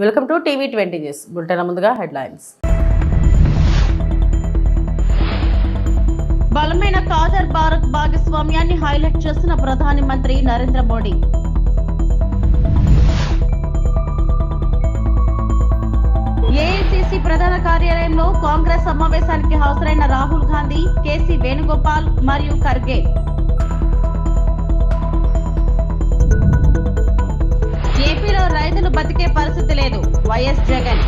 Welcome to TV 20 news bulletin. ముందుగా headlines. బలమైన ఖాదర్ భారత్ భాగస్వామ్యాన్ని హైలైట్ చేసిన ప్రధాని మంత్రి నరేంద్ర మోడీ. ఏఐసిసి ప్రధాన కార్యాలయంలో కాంగ్రెస్ సమావేశానికి హాజరైన రాహుల్ గాంధీ, కేసీ వేణుగోపాల్ మరియు ఖర్గే. ఏపీలో రైతులు బతికే పరిస్థితి లేదు, వైఎస్ జగన్.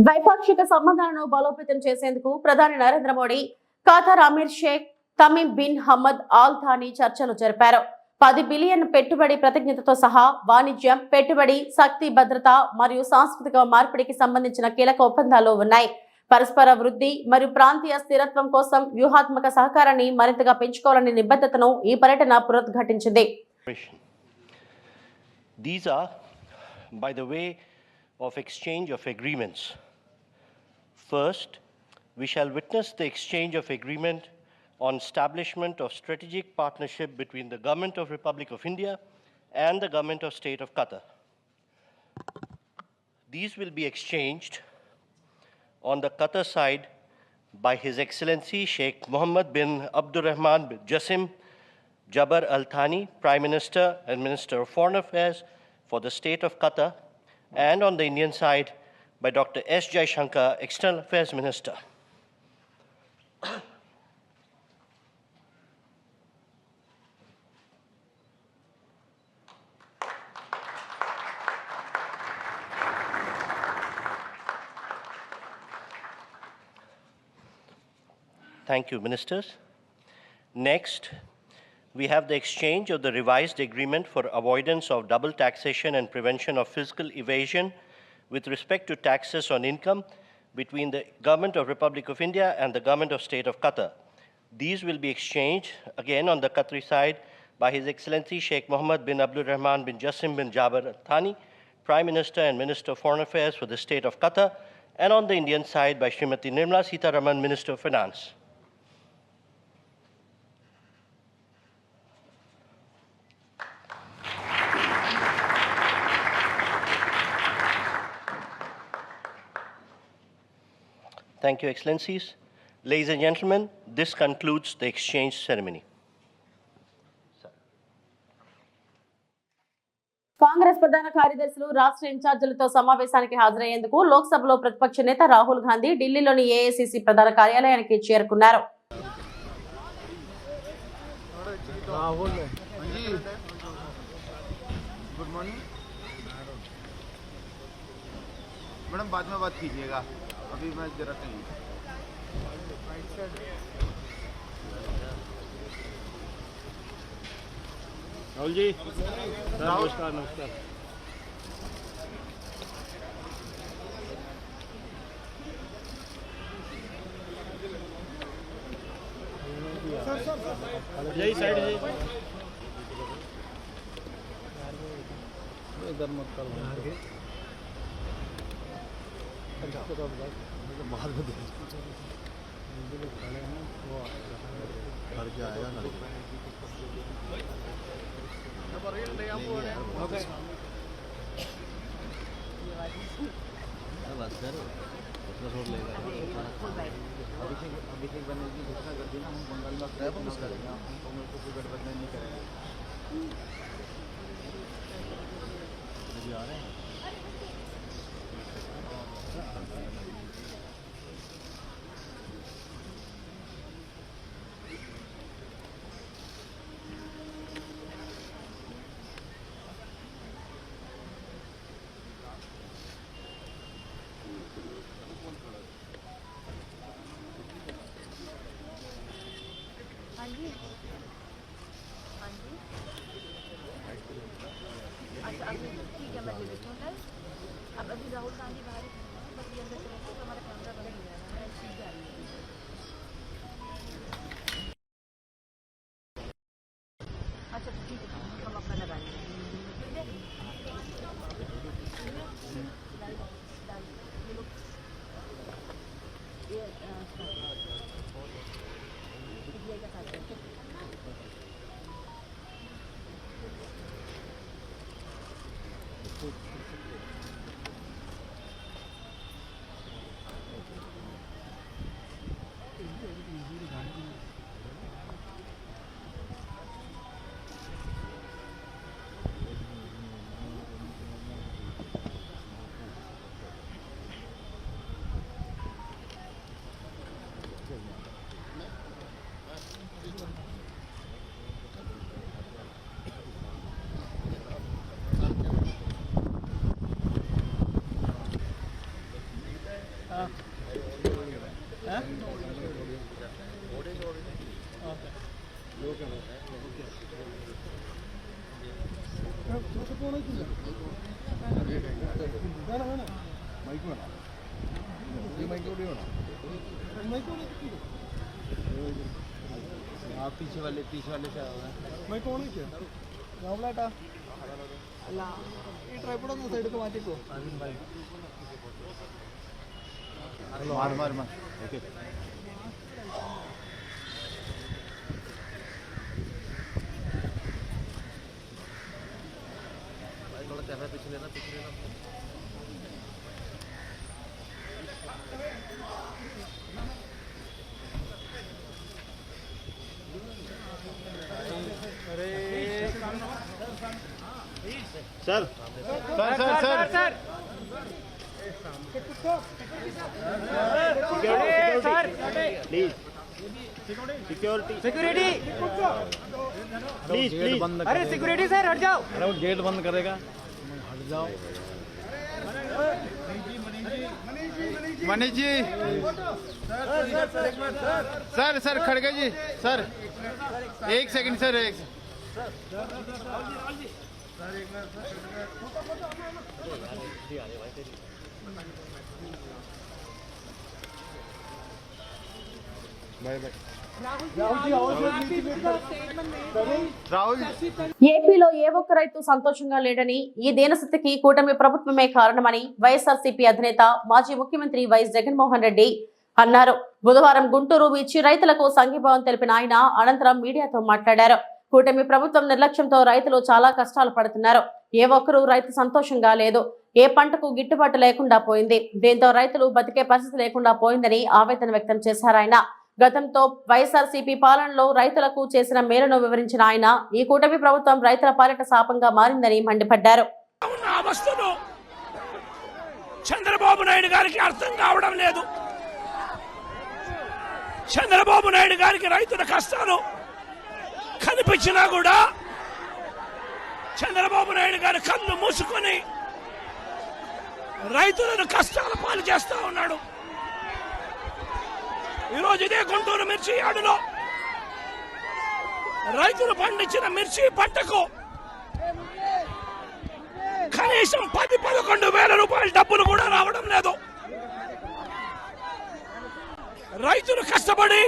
ద్వైపాక్షిక సంబంధాలను బలోపేతం చేసేందుకు ప్రధాని Narendra Modi Qatar Amir Sheikh Tamim bin Hamad Al Thani చర్చలు జరిపారు. 10 బిలియన్ పెట్టుబడి ప్రతిజ్ఞతతో సహా వాణిజ్యం, పెట్టుబడి, శక్తి, భద్రత మరియు సాంస్కృతిక మార్పిడికి సంబంధించిన కీలక ఒప్పందాలు ఉన్నాయి. పరస్పర వృద్ధి మరియు ప్రాంతీయ స్థిరత్వం కోసం వ్యూహాత్మక సహకారాన్ని మరింతగా పెంచుకోవాలనే నిబద్ధతను ఈ పర్యటన పునరుద్ఘాటించింది. These are by the way of exchange of agreements. First, we shall witness the exchange of agreement on establishment of strategic partnership between the Government of Republic of India and the Government of State of Qatar. These will be exchanged on the Qatar side by His Excellency Sheikh Mohammed bin Abdulrahman bin Jassim Jaber Al Thani, Prime Minister and Minister of Foreign Affairs for the State of Qatar, and on the Indian side by Dr. S. Jaishankar, External Affairs Minister. Thank you, Ministers. Next, we have the exchange of the revised agreement for avoidance of double taxation and prevention of fiscal evasion with respect to taxes on income between the Government of Republic of India and the Government of State of Qatar. These will be exchanged again on the Qatari side by His Excellency Sheikh Mohammed bin Abdulrahman bin Jassim bin Jaber Al Thani, Prime Minister and Minister of Foreign Affairs for the State of Qatar, and on the Indian side by Srimati Nirmala Sitharaman, Minister of Finance. Thank you, Excellencies. Ladies and gentlemen, this concludes the exchange ceremony. Congress ప్రధాన కార్యదర్శులు రాష్ట్ర ఇన్ఛార్జీలతో సమావేశానికి హాజరయ్యేందుకు లోక్సభలో ప్రతిపక్ష నేత రాహుల్ గాంధీ ఢిల్లీలోని AICC ప్రధాన కార్యాలయానికి చేరుకున్నారు. अभी मैं जरा कहीं राहुल जी, नमस्कार नमस्कार. यही साइड है, इधर मत करो. बाहर में खड़े हैं वो घर के आएगा ना बस कर रोड लेगा. अभिषेक बनर्जी घोषणा कर दी ना, हम बंगाल में प्रयास करेंगे, हम कांग्रेस को कोई गठबंधन नहीं करेंगे. अभी आ रहे हैं. अच्छा अभी ठीक है, मैं ले लेती हूँ. अब अभी राहुल गांधी बाहर बस ये अंदर चले तो हमारा कैमरा बंद हो जाएगा. मैं सीट जा रही हूँ. अच्छा ठीक है, हम अपना लगा लेंगे. पीछे वाले से मैं कौन है रावलाटा अल्ला ये ट्राइपॉड ഒന്ന് സൈഡിലേക്ക് മാറ്റിക്കോ मार मार मार ओके थोड़ा कैमरा पीछे लेना sir sir sir sir sir please security security please please अरे सिक्योरिटी सर हट जाओ अरे वो गेट बंद करेगा हट जाओ मनीष जी सर सर खड़गे जी सर एक सेकंड सर एक बाय बाय రాహుల్ ఏపీలో ఏ ఒక్క రైతు సంతోషంగా లేడని ఈ దీనస్థితికి కూటమి ప్రభుత్వమే కారణమని వైఎస్ఆర్సీపీ అధినేత మాజీ ముఖ్యమంత్రి వైఎస్ జగన్మోహన్ రెడ్డి అన్నారు. బుధవారం గుంటూరు ఇచ్చి రైతులకు సంఘీభావం తెలిపిన ఆయన అనంతరం మీడియాతో మాట్లాడారు. కూటమి ప్రభుత్వం నిర్లక్ష్యంతో రైతులు చాలా కష్టాలు పడుతున్నారు. ఏ ఒక్కరూ రైతు సంతోషంగా లేదు. ఏ పంటకు గిట్టుబాటు లేకుండా పోయింది. దీంతో రైతులు బతికే పరిస్థితి లేకుండా పోయిందని ఆవేదన వ్యక్తం చేశారు. ఆయన గతంతో వైఎస్ఆర్సీపీ పాలనలో రైతులకు చేసిన మేలును వివరించిన ఆయన ఈ కూటమి ప్రభుత్వం రైతుల పాలిట శాపంగా మారిందని మండిపడ్డారు. చంద్రబాబు నాయుడు గారికి అర్థం కావడం లేదు. చంద్రబాబు నాయుడు గారికి రైతుల కష్టాలు కనిపించినా కూడా చంద్రబాబు నాయుడు గారి కళ్ళు మూసుకొని రైతులను కష్టాల పాలు చేస్తా ఉన్నాడు. ఈరోజు ఇదే గుంటూరు మిర్చి యార్డులో రైతులు పండించిన మిర్చి పంటకు కనీసం 10-11 వేల రూపాయల డబ్బులు కూడా రావడం లేదు. రైతులు కష్టపడి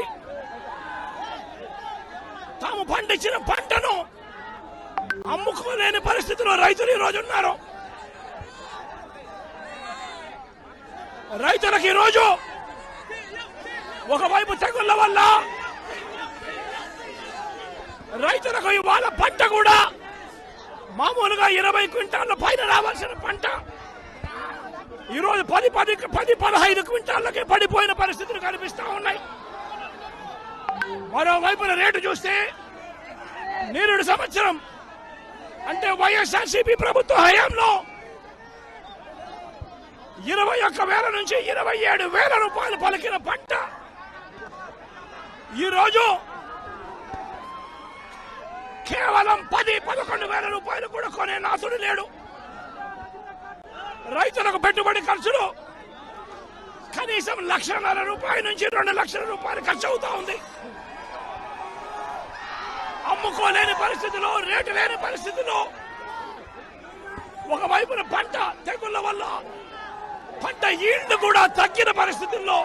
తాము పండించిన పంటను అమ్ముకోలేని పరిస్థితిలో రైతులు ఈరోజు ఉన్నారు. రైతులకు ఈరోజు ఒకవైపు తెగుళ్ల వల్ల రైతులకు ఇవాళ పంట కూడా మామూలుగా 20 క్వింటాళ్ల పైన రావాల్సిన పంట ఈరోజు 10-15 క్వింటాళ్ళకే పడిపోయిన పరిస్థితులు కనిపిస్తా ఉన్నాయి. మరోవైపున రేటు చూస్తే నిరుడు సంవత్సరం అంటే వైఎస్ఆర్సీపీ ప్రభుత్వ హయాంలో 21,000 నుంచి 27,000 రూపాయలు పలికిన పంట ఈరోజు కేవలం 10-11 వేల రూపాయలు కూడా కొనే నాథుడు లేడు. రైతులకు పెట్టుబడి ఖర్చులు కనీసం 1,50,000 రూపాయల నుంచి 2 లక్షల రూపాయలు ఖర్చు అవుతా ఉంది. అమ్ముకోలేని పరిస్థితిలో, రేటు లేని పరిస్థితిలో, ఒకవైపున పంట తెగుళ్ల వల్ల పంట ఈల్డ్ కూడా తగ్గిన పరిస్థితుల్లో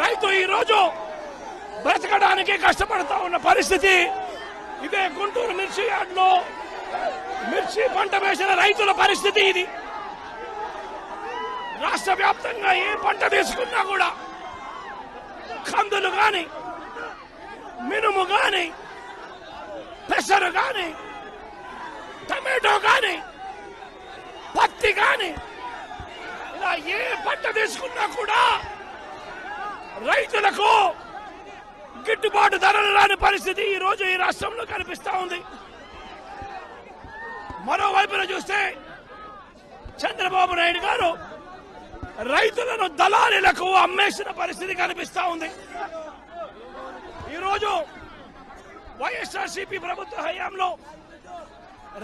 రైతు ఈరోజు బ్రతకడానికి కష్టపడతా ఉన్న పరిస్థితి. ఇదే గుంటూరు మిర్చి యార్డులో మిర్చి పంట వేసిన రైతుల పరిస్థితి ఇది. రాష్ట్ర వ్యాప్తంగా ఏ పంట తీసుకున్నా కూడా కందులు గాని, మినుము గాని, పెసరు గాని, టమాటో గాని, పత్తి గాని, ఇలా ఏ పంట తీసుకున్నా కూడా రైతులకు గిట్టుబాటు ధరలు రాని పరిస్థితి ఈ రోజు ఈ రాష్ట్రంలో కనిపిస్తా ఉంది. మరోవైపున చూస్తే చంద్రబాబు నాయుడు గారు రైతులను దళారీలకు అమ్మేసిన పరిస్థితి కనిపిస్తా ఉంది. ఈరోజు వైఎస్ఆర్సీపీ ప్రభుత్వ హయాంలో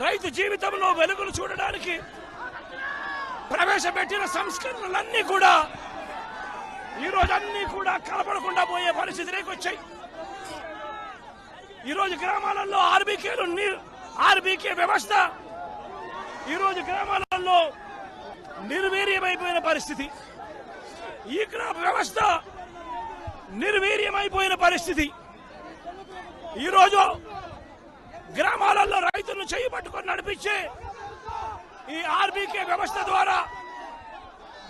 రైతు జీవితంలో వెలుగులు చూడడానికి ప్రవేశపెట్టిన సంస్కరణలన్నీ కూడా ఈరోజు అన్ని కూడా కలపడకుండా పోయే పరిస్థితిలోకి వచ్చాయి. ఈరోజు గ్రామాలలో ఆర్బీకే వ్యవస్థ ఈరోజు గ్రామాలలో నిర్వీర్యమైపోయిన పరిస్థితి, ఈ క్రాప్ వ్యవస్థ నిర్వీర్యమైపోయిన పరిస్థితి. ఈరోజు గ్రామాలలో రైతులను చేయబట్టుకొని నడిపించే ఈ ఆర్బీకే వ్యవస్థ ద్వారా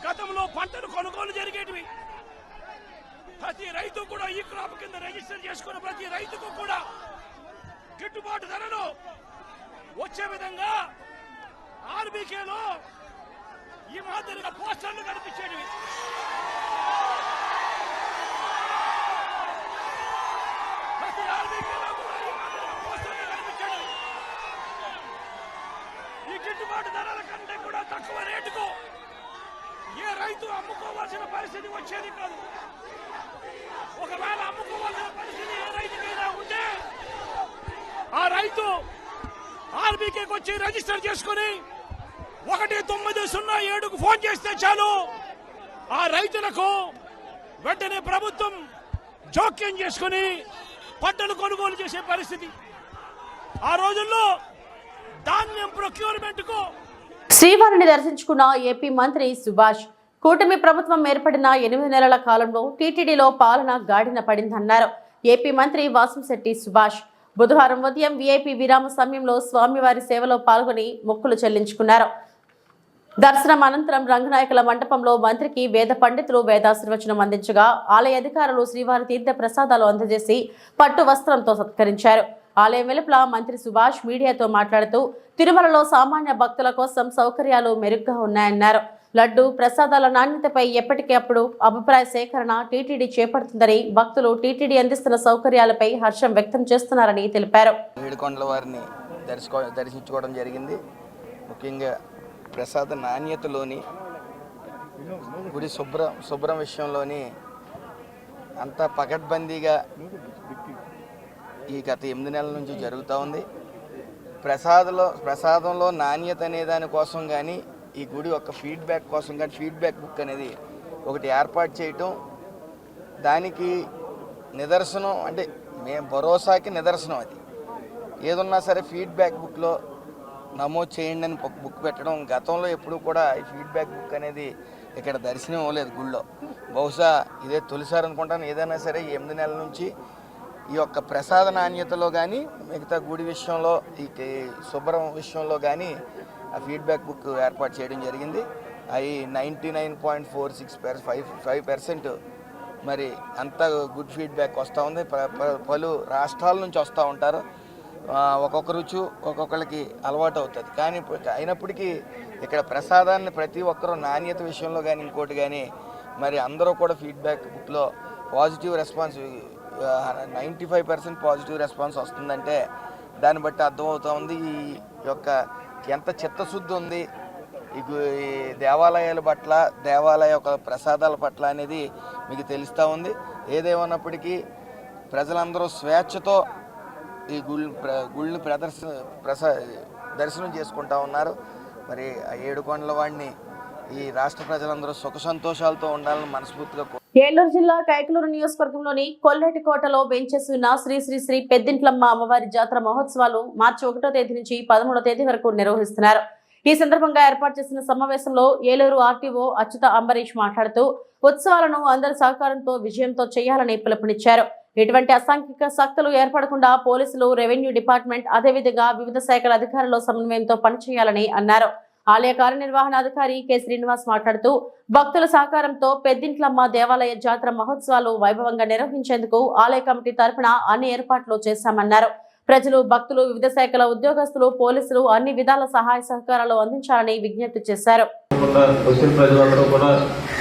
గతంలో పంటలు కొనుగోలు జరిగేటివి. ప్రతి రైతు కూడా ఈ క్రాప్ కింద రిజిస్టర్ చేసుకున్న ప్రతి రైతుకు కూడా గిట్టుబాటు ధరలు వచ్చే విధంగా ఆర్బీకేలో ఈ మాదిరిగా పోస్టర్లు కనిపించేటివి. ప్రతి ఆర్బీకేలో కూడా ఈ మాదిరిగా పోస్టర్లు కనిపించేటివి. ఈ గిట్టుబాటు ధరల కంటే కూడా తక్కువ రేటుకు ఏ రైతు అమ్ముకోవాల్సిన పరిస్థితి వచ్చేది కాదు. ఒకవేళ అమ్ముకోవాల్సిన పరిస్థితి ఏ రైతుకైనా ఉంటే ఆ రైతు ఆర్బీకేకి వచ్చి రిజిస్టర్ చేసుకుని 1907కు ఫోన్ చేస్తే చాలు, ఆ రైతులకు వెంటనే ప్రభుత్వం జోక్యం చేసుకుని పంటలు కొనుగోలు చేసే పరిస్థితి. ఆ రోజుల్లో ధాన్యం ప్రొక్యూర్మెంట్ కు శ్రీవారిని దర్శించుకున్న ఏపీ మంత్రి సుభాష్ కూటమి ప్రభుత్వం ఏర్పడిన 8 నెలల కాలంలో టీటీడీలో పాలన గాడిన పడిందన్నారు ఏపీ మంత్రి వాసంశెట్టి సుభాష్. బుధవారం ఉదయం వీఐపీ విరామ సమయంలో స్వామివారి సేవలో పాల్గొని మొక్కులు చెల్లించుకున్నారు. దర్శనం అనంతరం రంగనాయకుల మండపంలో మంత్రికి వేద పండితులు వేదాశీర్వచనం అందించగా ఆలయ అధికారులు శ్రీవారి తీర్థ ప్రసాదాలు అందజేసి పట్టు వస్త్రంతో సత్కరించారు. ఆలయం వెలుపల మంత్రి సుభాష్ మీడియాతో మాట్లాడుతూ తిరుమలలో సామాన్య భక్తుల కోసం సౌకర్యాలు మెరుగ్గా ఉన్నాయన్నారు. లడ్డు ప్రసాదాల నాణ్యతపై ఎప్పటికప్పుడు అభిప్రాయ సేకరణ టీటీడీ చేపడుతుందని, భక్తులు టీటీడీ అందిస్తున్న సౌకర్యాలపై హర్షం వ్యక్తం చేస్తున్నారని తెలిపారు. ఏడుకొండల వారిని దర్శించుకోవడం జరిగింది. ముఖ్యంగా ప్రసాద నాణ్యతలోని, గుడి శుభ్రం విషయంలోని అంతా పకడ్బందీగా ఈ గత 8 నెలల నుంచి జరుగుతూ ఉంది. ప్రసాదంలో నాణ్యత అనే దానికోసం కానీ, ఈ గుడి యొక్క ఫీడ్బ్యాక్ కోసం కానీ ఫీడ్బ్యాక్ బుక్ అనేది ఒకటి ఏర్పాటు చేయటం, దానికి నిదర్శనం అంటే మేము భరోసాకి నిదర్శనం. అది ఏదున్నా సరే ఫీడ్బ్యాక్ బుక్లో నమోదు చేయండి అని బుక్ పెట్టడం. గతంలో ఎప్పుడు కూడా ఈ ఫీడ్బ్యాక్ బుక్ అనేది ఇక్కడ దర్శనం అవ్వలేదు గుళ్ళో. బహుశా ఇదే తొలిసారి అనుకుంటాను. ఏదైనా సరే 8 నెలల నుంచి ఈ యొక్క ప్రసాద నాణ్యతలో కానీ, మిగతా గుడి విషయంలో, ఈ శుభ్రం విషయంలో కానీ ఆ ఫీడ్బ్యాక్ బుక్ ఏర్పాటు చేయడం జరిగింది. అవి 99.46% మరి అంత గుడ్ ఫీడ్బ్యాక్ వస్తూ ఉంది. పలు రాష్ట్రాల నుంచి వస్తూ ఉంటారు. ఒక్కొక్క రుచి ఒక్కొక్కరికి అలవాటు అవుతుంది. కానీ అయినప్పటికీ ఇక్కడ ప్రసాదాన్ని ప్రతి ఒక్కరూ నాణ్యత విషయంలో కానీ ఇంకోటి కానీ మరి అందరూ కూడా ఫీడ్బ్యాక్ బుక్లో పాజిటివ్ రెస్పాన్స్ 95% పాజిటివ్ రెస్పాన్స్ వస్తుందంటే దాన్ని బట్టి అర్థమవుతూ ఉంది ఈ యొక్క ఎంత చిత్తశుద్ధి ఉంది ఈ దేవాలయాల పట్ల, దేవాలయ యొక్క ప్రసాదాల పట్ల అనేది మీకు తెలుస్తూ ఉంది. ఏదేమన్నప్పటికీ ప్రజలందరూ స్వేచ్ఛతో ఈ గుళ్ళని దర్శనం చేసుకుంటూ ఉన్నారు. మరి ఆ ఏడుకొండల వాడిని ఈ రాష్ట్ర ప్రజలందరూ సుఖ సంతోషాలతో ఉండాలని మనస్ఫూర్తిగా. ఏలూరు జిల్లా కైకలూరు నియోజకవర్గంలోని కొల్లేటికోటలో వేంచేసి ఉన్న శ్రీ శ్రీ శ్రీ పెద్దింట్లమ్మ అమ్మవారి జాతర మహోత్సవాలు మార్చి 1వ తేదీ నుంచి 13వ తేదీ వరకు నిర్వహిస్తున్నారు. ఈ సందర్భంగా ఏర్పాటు చేసిన సమావేశంలో ఏలూరు ఆర్టీఓ అచ్యుత అంబరీష్ మాట్లాడుతూ ఉత్సవాలను అందరి సహకారంతో విజయంతో చేయాలని పిలుపునిచ్చారు. ఎటువంటి అసాంఘిక శక్తులు ఏర్పడకుండా పోలీసులు, రెవెన్యూ డిపార్ట్మెంట్, అదేవిధంగా వివిధ శాఖల అధికారుల సమన్వయంతో పనిచేయాలని అన్నారు. ఆలయ కార్యనిర్వహణాధికారి కె శ్రీనివాస్ మాట్లాడుతూ భక్తుల సహకారంతో పెద్దింట్లమ్మ దేవాలయ జాతర మహోత్సవాలు వైభవంగా నిర్వహించేందుకు ఆలయ కమిటీ తరఫున అన్ని ఏర్పాట్లు చేశామన్నారు. ప్రజలు, భక్తులు, వివిధ శాఖల ఉద్యోగస్తులు, పోలీసులు అన్ని విధాల సహాయ సహకారాలు అందించాలని విజ్ఞప్తి చేశారు. ప్రజలందరూ కూడా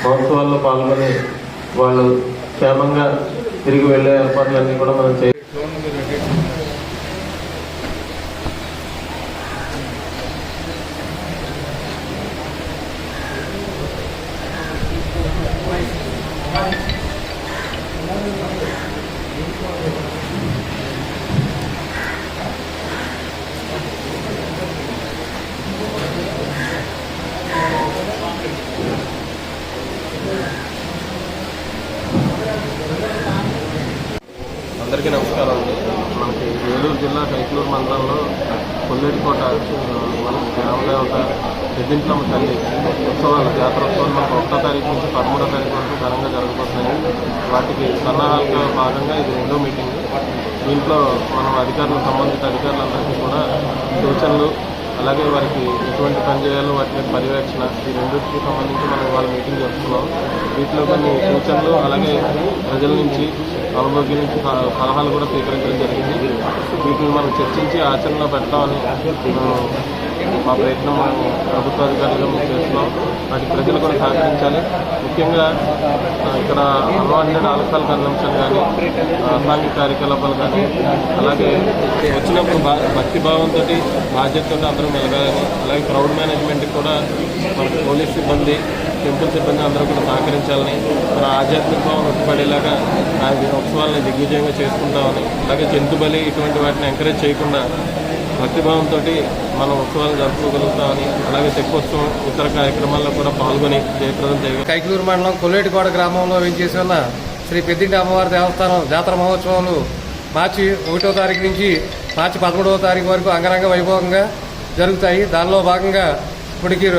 మహోత్సవాల్లో పాల్గొని వాళ్ళు క్షేమంగా తిరిగి వెళ్లే ఏర్పాట్లన్నీ కూడా మనం చేయాలి. అందరికీ నమస్కారం అండి. మనకి ఏలూరు జిల్లా కైకలూరు మండలంలో కొల్లేటికోట మన గ్రామదేవత పెద్దింట్లమ్మ తల్లి ఉత్సవాలు జాతరోత్సవాలు మనకు 1వ తారీఖు నుంచి 13వ తారీఖు వరకు ఘనంగా జరగబోతున్నాయి. వాటికి సన్నాహాలుగా భాగంగా ఇది 2వ మీటింగ్. దీంట్లో మనం సంబంధిత అధికారులందరికీ కూడా సూచనలు, అలాగే వారికి ఎటువంటి పని చేయాలో వాటి మీద పర్యవేక్షణ, ఈ రెండింటికి సంబంధించి మనం ఇవాళ మీటింగ్ జరుపుతున్నాం. వీటిలో కొన్ని సూచనలు, అలాగే ప్రజల నుంచి, అనుభవం నుంచి సలహాలు కూడా స్వీకరించడం జరిగింది. వీటిని మనం చర్చించి ఆచరణలో పెడతామని మా ప్రయత్నం ప్రభుత్వ అధికారులుగా మేము చేస్తున్నాం. వాటికి ప్రజలు కూడా సహకరించాలి. ముఖ్యంగా ఇక్కడ అన్వాంటెడ్ ఆల్కహాల్ కన్సంప్షన్ కానీ, అసాంఘిక కార్యకలాపాలు కానీ, అలాగే వచ్చినప్పుడు భక్తిభావంతో బాధ్యతతో అందరూ మెలగాలని, అలాగే క్రౌడ్ మేనేజ్మెంట్కి కూడా మనకు పోలీస్ సిబ్బంది, టెంపుల్ సిబ్బంది అందరూ కూడా సహకరించాలని, మన ఆధ్యాత్మిక భావన ఉట్టిపడేలాగా ఆ ఉత్సవాలని దిగ్విజయంగా చేసుకుంటామని, అలాగే జంతు బలి ఇటువంటి వాటిని ఎంకరేజ్ చేయకుండా భక్తిభావంతో మనం ఉత్సవాలు జరుపుకోగలుగుతామని, అలాగే తెప్పోత్సవం ఇతర కార్యక్రమాల్లో కూడా పాల్గొని జయప్రదం చేయాలి. కైకలూరు మండలం కొల్లేటికోట గ్రామంలో వేంచేసి ఉన్న శ్రీ పెద్దింటి అమ్మవారి దేవస్థానం జాతర మహోత్సవాలు మార్చి 1వ తారీఖు నుంచి మార్చి 13వ తారీఖు వరకు అంగరంగ వైభవంగా జరుగుతాయి. దానిలో భాగంగా ఇప్పటికీ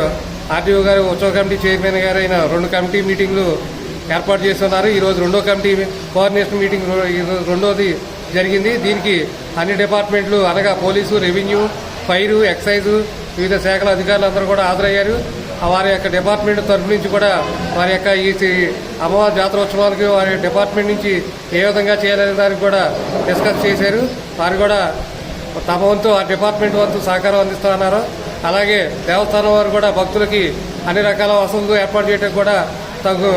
ఆర్టీఓ గారు, ఉత్సవ కమిటీ చైర్మన్ గారు అయిన 2 కమిటీ మీటింగ్లు ఏర్పాటు చేస్తున్నారు. ఈరోజు 2వ కమిటీ కోఆర్డినేషన్ మీటింగ్ 2వది జరిగింది. దీనికి అన్ని డిపార్ట్మెంట్లు అనగా పోలీసు, రెవెన్యూ, ఫైరు, ఎక్సైజు, వివిధ శాఖల అధికారులందరూ కూడా హాజరయ్యారు. వారి యొక్క డిపార్ట్మెంట్ తరఫు నుంచి కూడా వారి యొక్క ఈ అమ్మవారి జాతరోత్సవాలకి వారి డిపార్ట్మెంట్ నుంచి ఏ విధంగా చేయాలనే దానికి కూడా డిస్కస్ చేశారు. వారు కూడా తమ వంతు ఆ డిపార్ట్మెంట్ వంతు సహకారం అందిస్తున్నారు. అలాగే దేవస్థానం వారు కూడా భక్తులకి అన్ని రకాల వసతులు ఏర్పాటు చేయడానికి కూడా తగు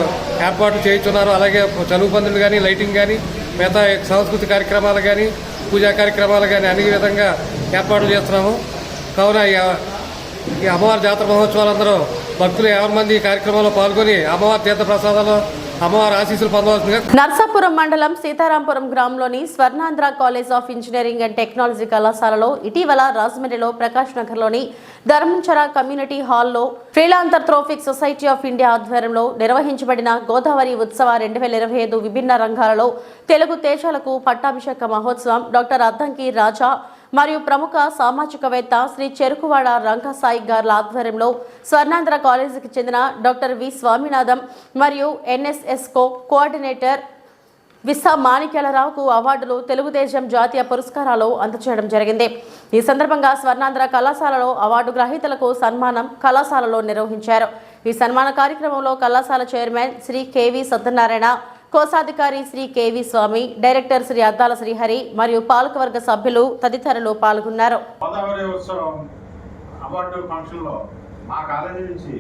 ఏర్పాట్లు చేయించున్నారు. అలాగే చలువు పందులు కానీ, లైటింగ్ కానీ, మిగతా సాంస్కృతిక కార్యక్రమాలు కానీ, పూజా కార్యక్రమాలు కానీ అన్ని విధంగా ఏర్పాట్లు చేస్తున్నాము. కావున ఈ అమ్మవారి జాతర మహోత్సవాలందరూ భక్తులు 50 మంది ఈ కార్యక్రమంలో పాల్గొని అమ్మవారి తీర్థ ప్రసాదాలు, అమ్మవారి ఆశీస్సులు పొందవలసిందిగా. నర్సాపురం మండలం సీతారాంపురం గ్రామంలోని Swarnandhra college of engineering and technology కళాశాలలో ఇటీవల రాజమండ్రిలో ప్రకాష్ నగర్లోని ధర్మంచర కమ్యూనిటీ హాల్లో ఫ్రీలాంథ్రోపిక్ సొసైటీ ఆఫ్ ఇండియా ఆధ్వర్యంలో నిర్వహించబడిన గోదావరి ఉత్సవ 2025 విభిన్న రంగాలలో తెలుగు తేజాలకు పట్టాభిషేక మహోత్సవం డాక్టర్ అద్దంకి రాజా మరియు ప్రముఖ సామాజికవేత్త శ్రీ చెరుకువాడ రంగసాయి గార్ల ఆధ్వర్యంలో స్వర్ణాంధ్ర కాలేజీకి చెందిన డాక్టర్ వి స్వామినాథం మరియు ఎన్ఎస్ఎస్కో కోఆర్డినేటర్ విసా మాణిక్యాలరావుకు అవార్డులు, తెలుగుదేశం జాతీయ పురస్కారాలు అందజేయడం జరిగింది. ఈ సందర్భంగా స్వర్ణాంధ్ర కళాశాలలో అవార్డు గ్రహీతలకు సన్మానం కళాశాలలో నిర్వహించారు. ఈ సన్మాన కార్యక్రమంలో కళాశాల చైర్మన్ శ్రీ కెవి సత్యనారాయణ, కోశాధికారి శ్రీ కెవి స్వామి, డైరెక్టర్ శ్రీ అద్దాల శ్రీహరి మరియు పాలకవర్గ సభ్యులు తదితరులు పాల్గొన్నారు. గోదావరి ఉత్సవం అవార్డు ఫంక్షన్లో మా కాలేజీ నుంచి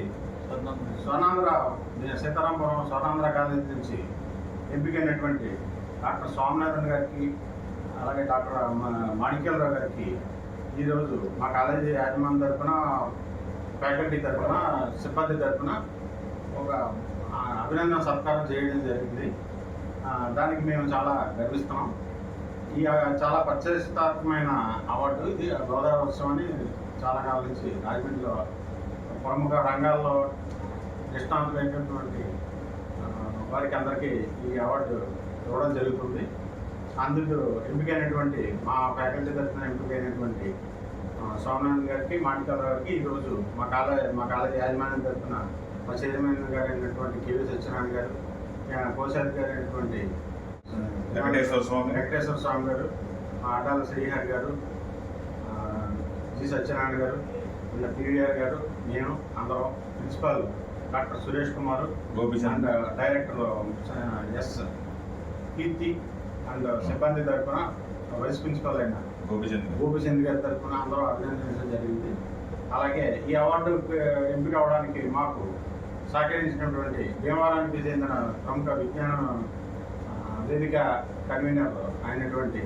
సీతారాంపురం స్వర్ణాంధ్ర కాలేజీ నుంచి ఎంపికైనటువంటి డాక్టర్ స్వామినాథన్ గారికి, అలాగే డాక్టర్ మాణిక్యాలరావు గారికి ఈరోజు మా కాలేజీ యాజమాన్యం తరఫున, ఫ్యాకల్టీ తరఫున, సిబ్బంది తరఫున ఒక అభినందన సత్కారం చేయడం జరిగింది. దానికి మేము చాలా గర్విస్తున్నాం. ఈ చాలా ప్రతిష్టాత్మకమైన అవార్డు ఇది. గోదావరి ఉత్సవాన్ని చాలా కాలం నుంచి రాజమండ్రిలో ప్రముఖ రంగాల్లో నిష్ణాతులైనటువంటి వారికి అందరికీ ఈ అవార్డు ఇవ్వడం జరుగుతుంది. అందుకు ఎంపికైనటువంటి మా ఫ్యాకల్టీ తరఫున ఎంపికైనటువంటి స్వామినాథన్ గారికి, మాణిక్యాలరావు గారికి ఈరోజు మా కాలేజీ యాజమాన్యం తరఫున మా చైర్మన్ గారు అయినటువంటి కెవి సత్యనారాయణ గారు, కోశాధికారి అయినటువంటి వెంకటేశ్వర స్వామి గారు, మా అడ్డాల శ్రీహరి గారు, జి సత్యనారాయణ గారు, పీవీఆర్ గారు, నేను అందరం, principal doctor Suresh Kumar, and director S Keerthi, and సిబ్బంది తరఫున వైస్ ప్రిన్సిపాల్ అయిన గోపిచంద్ గారి తరఫున అందరూ అభినందించడం జరిగింది. అలాగే ఈ అవార్డు ఎంపిక అవడానికి మాకు సహకరించినటువంటి భీమవరానికి చెందిన ప్రముఖ విజ్ఞాన వేదిక కన్వీనర్ అయినటువంటి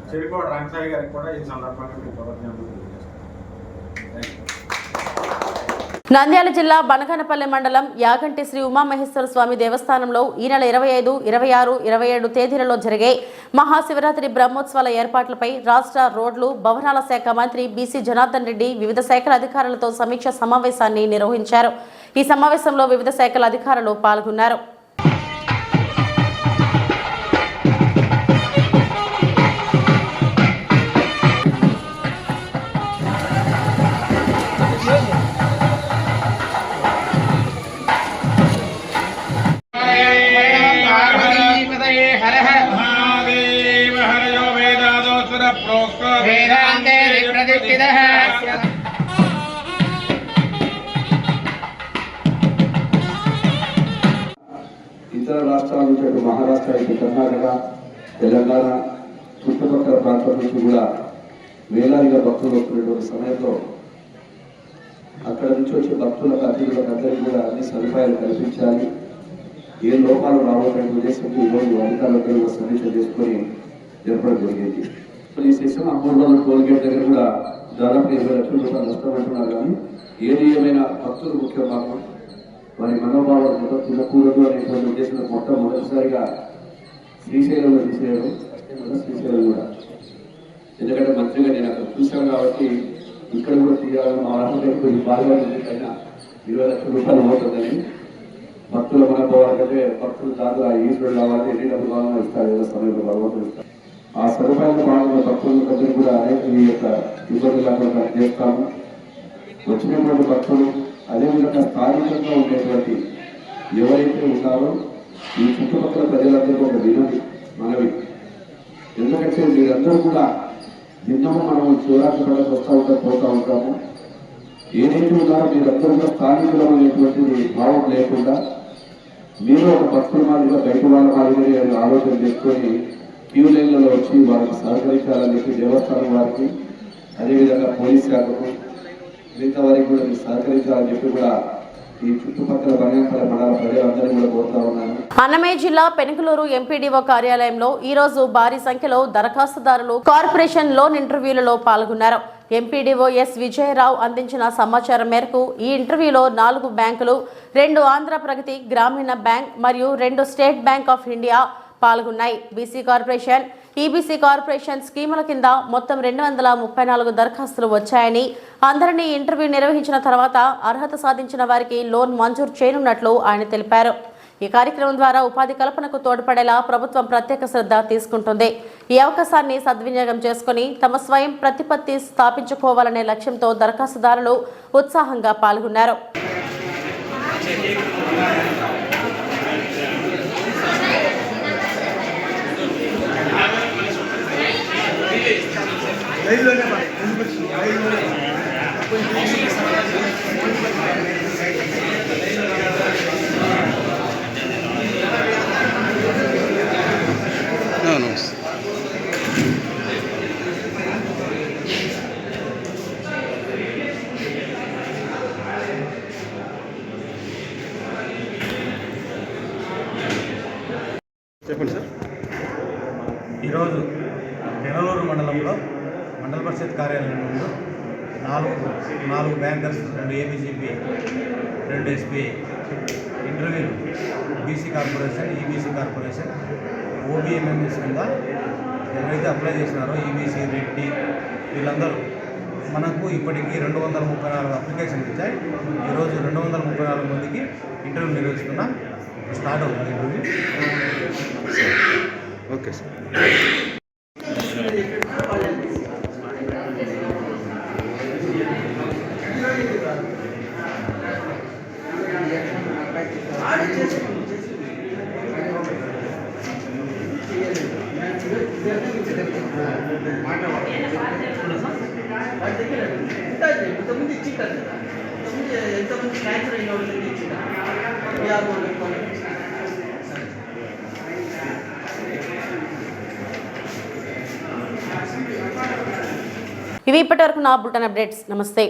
చెరుకువాడ రంగసాయి గారికి కూడా ఈ సందర్భంగా మేము కృతజ్ఞతలు తెలియజేస్తాం. నంద్యాల జిల్లా బనగానపల్లె మండలం యాగంటి శ్రీ ఉమామహేశ్వర స్వామి దేవస్థానంలో ఈ నెల 25, 26, 27 తేదీలలో జరిగే మహాశివరాత్రి బ్రహ్మోత్సవాల ఏర్పాట్లపై రాష్ట్ర రోడ్లు, భవనాల శాఖ మంత్రి బీసీ జనార్దన్ రెడ్డి వివిధ శాఖల అధికారులతో సమీక్ష సమావేశాన్ని నిర్వహించారు. ఈ సమావేశంలో వివిధ శాఖల అధికారులు పాల్గొన్నారు. ఇతర రాష్ట్రాల నుంచి అటు మహారాష్ట్ర, ఇటు కర్ణాటక, తెలంగాణ చుట్టుపక్కల ప్రాంతాల నుంచి కూడా వేలాదిగా భక్తులు వస్తున్నటువంటి సమయంలో అక్కడ నుంచి వచ్చే భక్తులకు, అతిథులకు అందరికీ కూడా అన్ని సదుపాయాలు కల్పించాలి, ఏ లోపాలు రావాలనే ఉద్దేశంతో ఈరోజు అధికారులందరూ కూడా సమీక్ష చేసుకొని జరపడం జరిగింది. ఈ సెషన్ అమూర్వాల టోల్గేట్ దగ్గర కూడా దాదాపు 20 లక్షల రూపాయలు నష్టమంటున్నారు. కానీ ఏది ఏమైనా భక్తులు ముఖ్య భాగం, వారి మనోభావాలు మొదలు తినకూడదు అనేటువంటి ఉద్దేశంలో మొట్టమొదటిసారిగా శ్రీశైలంలో తీసేయడం, శ్రీశైలం కూడా ఎందుకంటే మంత్రిగా నేను అక్కడ చూశాను కాబట్టి ఇక్కడ కూడా తీయాలని మా రాష్ట్రంలో బాగా అయినా 20 లక్షల రూపాయలు అవుతుందని భక్తుల మనోభావాలు కంటే భక్తులు దాంట్లో ఈశ్వరుడు కావాలి, ఎన్ని డబ్బులు కావాలని ఇస్తారు, ఏదో సమయంలో భగవంతుడు ఇస్తారు. ఆ సదుపాయాలు భాగంగా భక్తులందరూ కూడా అనేక ఈ యొక్క ఇబ్బందులు లేకుండా చేస్తాము. వచ్చినటువంటి భక్తులు అదేవిధంగా స్థానికంగా ఉండేటువంటి ఎవరైతే ఉన్నారో ఈ చుట్టుపక్కల ప్రజలందరూ ఒక మనవి. ఎందుకంటే మీరందరూ కూడా నిన్నము మనం శివరాత్రి పండుగ పోతూ ఉంటాము. ఏదైతే ఉన్నారో మీరందరూ కూడా స్థానికులు అనేటువంటిది భావం లేకుండా మీరు ఒక భక్తుల మాదిరిగా బయట వాళ్ళ మాదిరిగా ఆలోచన చేసుకొని క్యూ లైన్లలో వచ్చి వారికి సహకరించాలని చెప్పి దేవస్థానం వారికి, అదేవిధంగా పోలీస్ శాఖకు, మిగతా వారికి కూడా మీరు సహకరించాలని చెప్పి కూడా ఈ చుట్టుపక్కల బంగాపల్లి మండల ప్రజలందరినీ కూడా కోరుతా ఉన్నాను. అన్నమయ్య జిల్లా పెనుకలూరు ఎంపీడీఓ కార్యాలయంలో ఈ రోజు భారీ సంఖ్యలో దరఖాస్తుదారులు కార్పొరేషన్ లోన్ ఇంటర్వ్యూలలో పాల్గొన్నారు. ఎంపీడీఓ ఎస్ విజయరావు అందించిన సమాచారం మేరకు ఈ ఇంటర్వ్యూలో 4 బ్యాంకులు, 2 ఆంధ్ర ప్రగతి గ్రామీణ బ్యాంక్ మరియు 2 స్టేట్ బ్యాంక్ ఆఫ్ ఇండియా పాల్గొన్నాయి. బీసీ కార్పొరేషన్, ఈబీసీ కార్పొరేషన్ స్కీముల కింద మొత్తం 234 దరఖాస్తులు వచ్చాయని, అందరినీ ఇంటర్వ్యూ నిర్వహించిన తర్వాత అర్హత సాధించిన వారికి లోన్ మంజూరు చేయనున్నట్లు ఆయన తెలిపారు. ఈ కార్యక్రమం ద్వారా ఉపాధి కల్పనకు తోడ్పడేలా ప్రభుత్వం ప్రత్యేక శ్రద్ధ తీసుకుంటుంది. ఈ అవకాశాన్ని సద్వినియోగం చేసుకుని తమ స్వయం ప్రతిపత్తి స్థాపించుకోవాలనే లక్ష్యంతో దరఖాస్తుదారులు ఉత్సాహంగా పాల్గొన్నారు. చెప్పండి సార్. ఈరోజు పెనలూరు మండలంలో మండల పరిషత్ కార్యాలయం ముందు 4 బ్యాంకర్స్, 2 ఏబీసీపీ, 2 ఎస్బీఐ ఇంటర్వ్యూలు BC corporation, EBC corporation, OBMMS కింద ఎవరైతే అప్లై చేసినారో ఈబీసీ, రెడ్డి వీళ్ళందరూ మనకు ఇప్పటికీ 234 అప్లికేషన్లు ఇచ్చాయి. ఈరోజు 234 మందికి ఇంటర్వ్యూ నిర్వహిస్తున్నాం. స్టార్ట్ అవుతుంది ఇంటర్వ్యూ. Okay sir. ఇవి ఇప్పటివరకు నా బులెటిన్ అప్డేట్స్. నమస్తే.